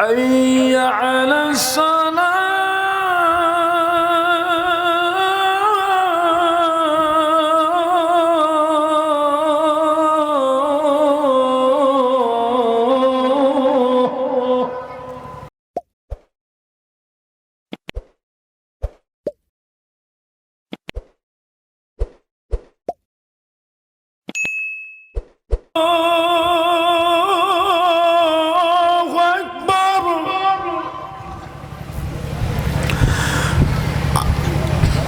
حي على الصلاة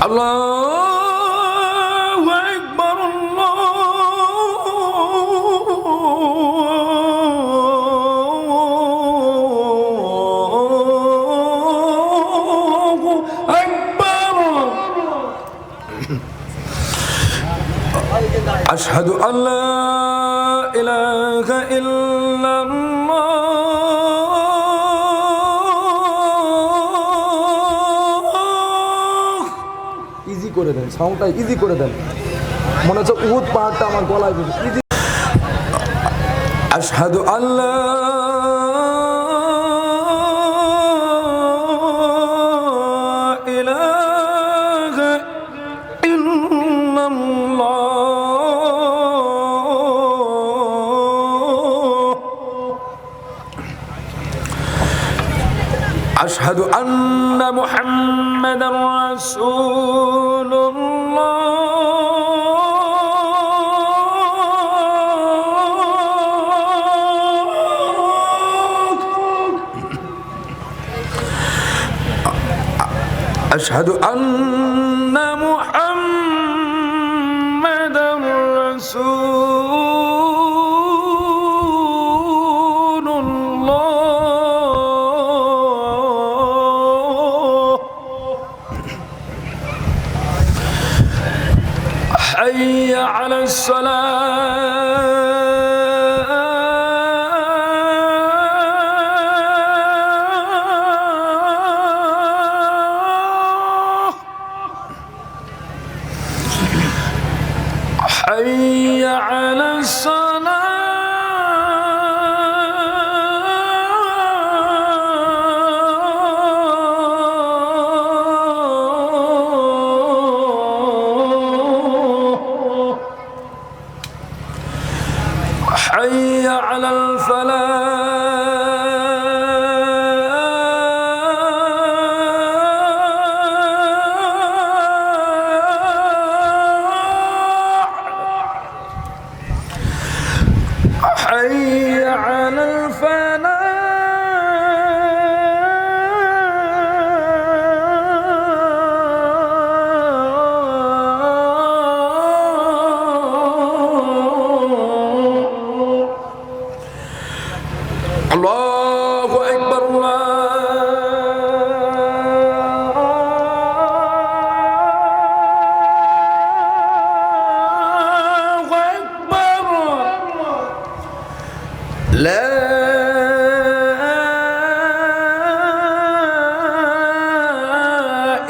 الله أكبر الله أكبر أشهد أن لا إله إلا الله easy করে দেন, সাউন্ডটা easy করে দেন, মনে হচ্ছে উহুদ পাহাড়টা আমার গলায় ইজি। আশহাদু আল্লা ইলাহা ইল্লাল্লাহ আশহাদু আন্না মুহাম্মাদার রাসূলুল্লাহ أشهد أن محمدا رسول الله حي على حي على الصلاة حي على الفلاح حي على الفلاح الله أكبر الله أكبر لا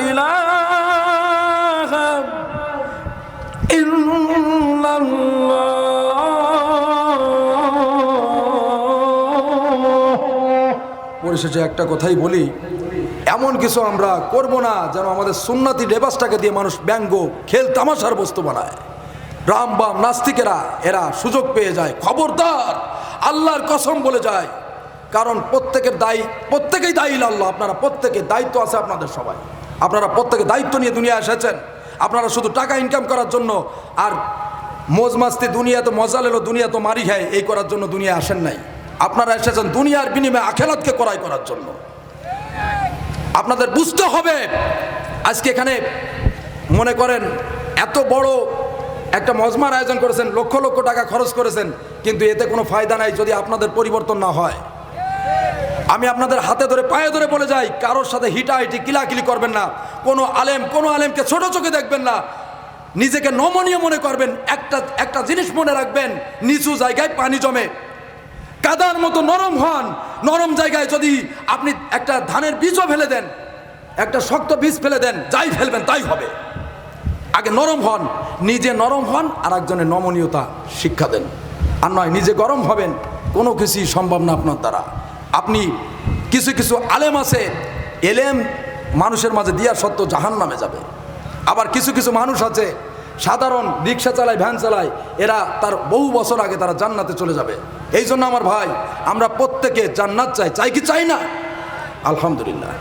إله إلا الله পরিশেষে একটা কথাই বলি, এমন কিছু আমরা করব না যেন আমাদের সুন্নতি লেবাসটাকে দিয়ে মানুষ ব্যঙ্গ খেল তামাশার বস্তু বানায়। রাম বাম নাস্তিকেরা এরা সুযোগ পেয়ে যায়, খবরদার, আল্লাহর কসম বলে যায়, কারণ প্রত্যেকেই দায়ী আল্লাহ। আপনারা প্রত্যেকে দায়িত্ব আছে, আপনাদের সবাই, আপনারা প্রত্যেকে দায়িত্ব নিয়ে দুনিয়া এসেছেন। আপনারা শুধু টাকা ইনকাম করার জন্য আর মজ মাস্তি, দুনিয়া তো মজা লেলো, দুনিয়া তো মারি খায়, এই করার জন্য দুনিয়া আসেন নাই। আপনারা এসেছেন দুনিয়ার বিনিময়ে আখিরাতকে ক্রয় করার জন্য। আপনাদের বুঝতে হবে, আজকে এখানে মনে করেন এত বড় একটা মজমার আয়োজন করেছেন, লক্ষ লক্ষ টাকা খরচ করেছেন, কিন্তু এতে কোনো ফায়দা নাই যদি আপনাদের পরিবর্তন না হয়। আমি আপনাদের হাতে ধরে পায়ে ধরে বলে যাই, কারোর সাথে হিটাহিটি কিলাকিলি করবেন না। কোনো আলেমকে ছোট চোখে দেখবেন না, নিজেকে নমনীয় মনে করবেন। একটা জিনিস মনে রাখবেন, নিচু জায়গায় পানি জমে, কাদার মতো নরম হন। নরম জায়গায় যদি আপনি একটা ধানের বীজও ফেলে দেন, একটা শক্ত বীজ ফেলে দেন, যাই ফেলবেন তাই হবে। আগে নরম হন, নিজে নরম হন, আর একজনের নমনীয়তা শিক্ষা দেন। আর নয় নিজে গরম হবেন, কোনো কিছুই সম্ভব না আপনার দ্বারা। আপনি কিছু কিছু আলেম আছে, এলেম মানুষের মাঝে দিয়া সত্ত্বেও জাহান্নামে যাবে। আবার কিছু কিছু মানুষ আছে সাধারণ রিক্সা চালায়, ভ্যান চালায়, এরা তার বহু বছর আগে তারা জান্নাতে চলে যাবে। এই জন্য আমার ভাই, আমরা প্রত্যেকে জান্নাত চাই, চাই কি চাই না? আলহামদুলিল্লাহ।